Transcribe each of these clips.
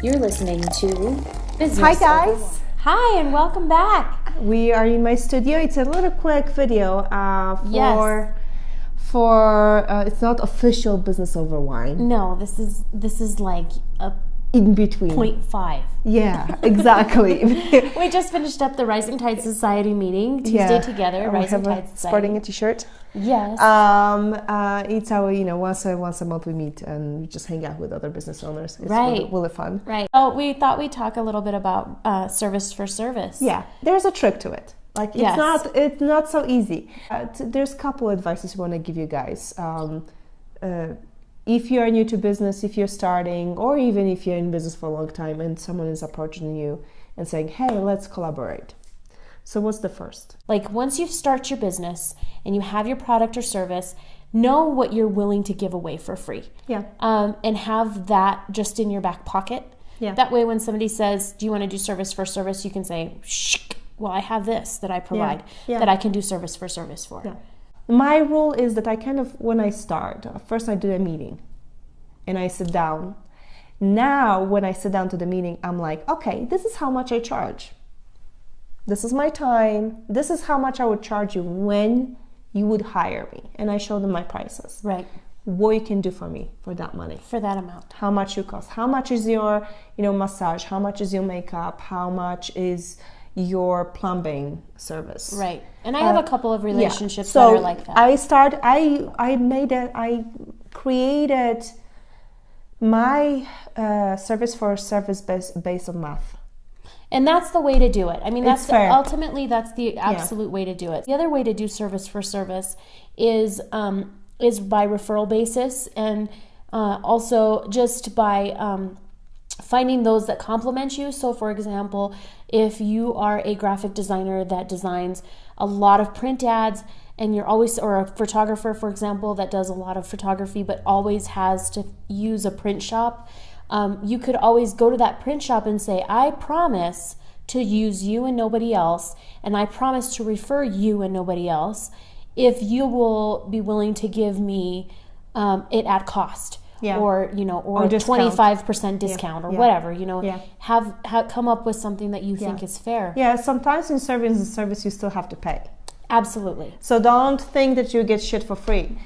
You're listening to Business. Hi guys! Hi and welcome back. We are in my studio. It's a little quick video for it's not official Business Over Wine. No, this is like a in between 0.5. Yeah, exactly. We just finished up the Rising Tide Society meeting Tuesday together. Rising Tide Society. Sporting a t-shirt. Yes. It's our once a month we meet and we just hang out with other business owners. It's really fun. Right. So we thought we'd talk a little bit about service for service. Yeah, there's a trick to it. Like it's not so easy. There's a couple advices we want to give you guys. If you're new to business, if you're starting, or even if you're in business for a long time and someone is approaching you and saying, hey, let's collaborate. So what's the first? Like once you start your business and you have your product or service, know what you're willing to give away for free. Yeah. And have that just in your back pocket. Yeah. That way when somebody says, do you want to do service for service? You can say, well, I have this that I provide that I can do service for service for. Yeah. My rule is that when I start, first I do a meeting and I sit down. Now, when I sit down to the meeting, I'm like, okay, this is how much I charge. This is my time. This is how much I would charge you when you would hire me. And I show them my prices. Right. What you can do for me for that money. For that amount. How much you cost. How much is your, massage? How much is your makeup? How much is your plumbing service? Right. And I have a couple of relationships that are like that. I created my service for service based on math. And that's the way to do it. I mean, that's fair. Ultimately that's the absolute way to do it. The other way to do service for service is by referral basis, and also just by finding those that complement you. So for example, if you are a graphic designer that designs a lot of print ads and you're always, or a photographer, for example, that does a lot of photography but always has to use a print shop, you could always go to that print shop and say, I promise to use you and nobody else, and I promise to refer you and nobody else if you will be willing to give me it at cost. Yeah. Or 25% discount or whatever, have come up with something that you think is fair. Yeah, sometimes in service you still have to pay. Absolutely. So don't think that you get shit for free.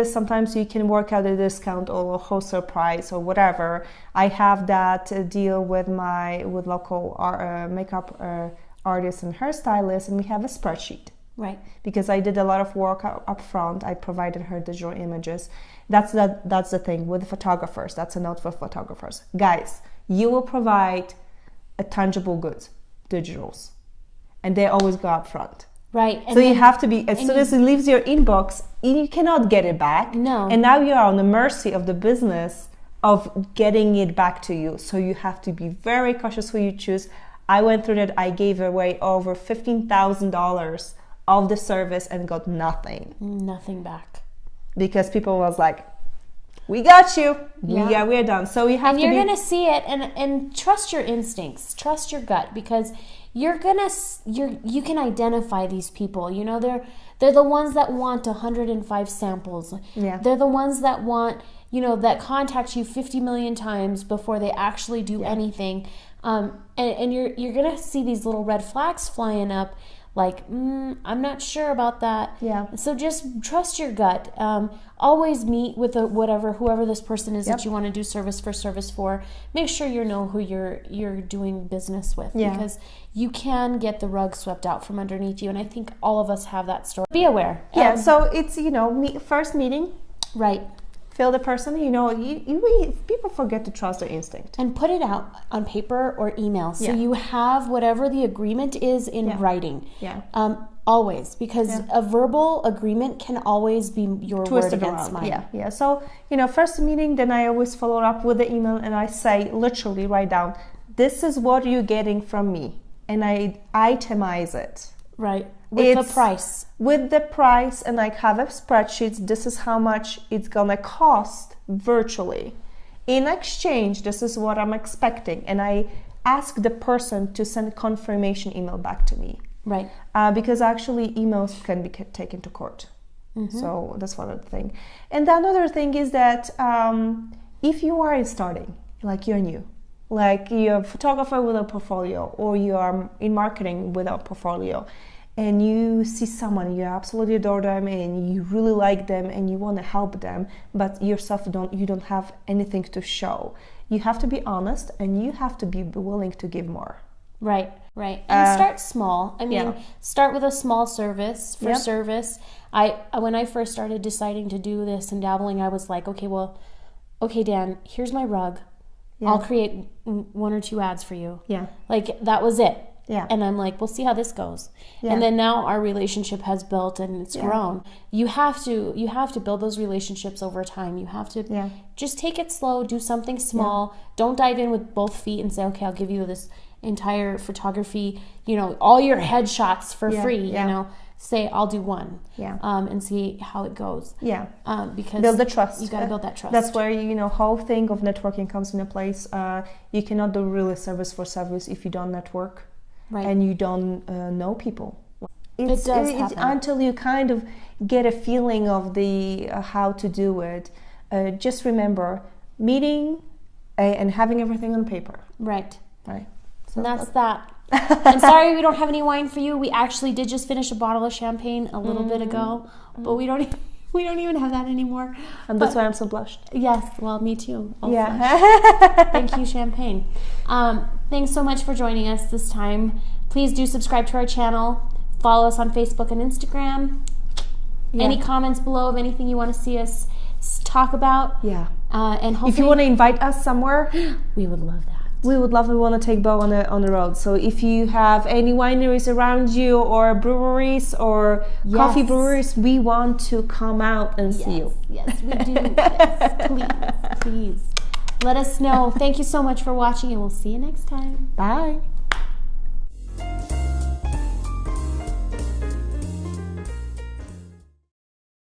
Sometimes you can work out a discount or a wholesale price or whatever. I have that deal with local makeup artists and hairstylists, and we have a spreadsheet. Right. Because I did a lot of work up front. I provided her digital images. That's the thing with photographers. That's a note for photographers. Guys, you will provide a tangible goods, digitals, and they always go up front. Right. And so you have to be, as soon as it leaves your inbox, you cannot get it back. No. And now you are on the mercy of the business of getting it back to you. So you have to be very cautious who you choose. I went through that. I gave away over $15,000 of the service and got nothing. Nothing back. Because people was like, we got you. Yeah, we're done. So you have you're gonna see it and trust your instincts, trust your gut, because you can identify these people. They're the ones that want 105 samples. Yeah. They're the ones that want, that contact you 50 million times before they actually do anything. And you're gonna see these little red flags flying up. Like, I'm not sure about that. Yeah. So just trust your gut. Always meet with whoever this person is that you want to do service for. Make sure you know who you're doing business with, because you can get the rug swept out from underneath you. And I think all of us have that story. Be aware. Yeah. So it's first meeting. Right. Feel the person. People forget to trust their instinct and put it out on paper or email, so you have whatever the agreement is in writing. Yeah. Always, because a verbal agreement can always be your word against mine. Yeah. So first meeting, then I always follow up with the email, and I say, literally write down, this is what you're getting from me, and I itemize it. Right. With the price. With the price, and I have a spreadsheet. This is how much it's gonna cost virtually. In exchange, this is what I'm expecting, and I ask the person to send a confirmation email back to me. Right. Because actually emails can be taken to court. Mm-hmm. So that's one other thing. And the another thing is that if you are starting, like you're new, Like you're a photographer with a portfolio, or you are in marketing with a portfolio, and you see someone, you absolutely adore them and you really like them and you want to help them, but yourself you don't have anything to show. You have to be honest and you have to be willing to give more. Right. And start small. I mean, start with a small service for service. When I first started deciding to do this and dabbling, I was like, okay, Dan, here's my rug. I'll create 1 or 2 ads for you. Yeah. Like that was it. Yeah. And I'm like, we'll see how this goes. Yeah. And then now our relationship has built and it's grown. You have to build those relationships over time. You have to just take it slow, do something small. Don't dive in with both feet and say, okay, I'll give you this entire photography, all your headshots for free, say I'll do 1 and see how it goes. Because build the trust. You got to build that trust. That's where whole thing of networking comes into place. You cannot do really service for service if you don't network and you don't know people. It does happen. Until you kind of get a feeling of the how to do it. Just remember meeting and having everything on paper. Right. So and that's that. I'm sorry we don't have any wine for you. We actually did just finish a bottle of champagne a little bit ago, but we don't even have that anymore. And that's why I'm so blushed. Yes, well, me too. Thank you, champagne. Thanks so much for joining us this time. Please do subscribe to our channel. Follow us on Facebook and Instagram. Any comments below of anything you want to see us talk about? And hopefully, if you want to invite us somewhere, we would love that. We would love. We want to take Bo on the road. So if you have any wineries around you, or breweries, or coffee breweries, we want to come out and see you. Yes, we do. Yes, please. Let us know. Thank you so much for watching, and we'll see you next time. Bye.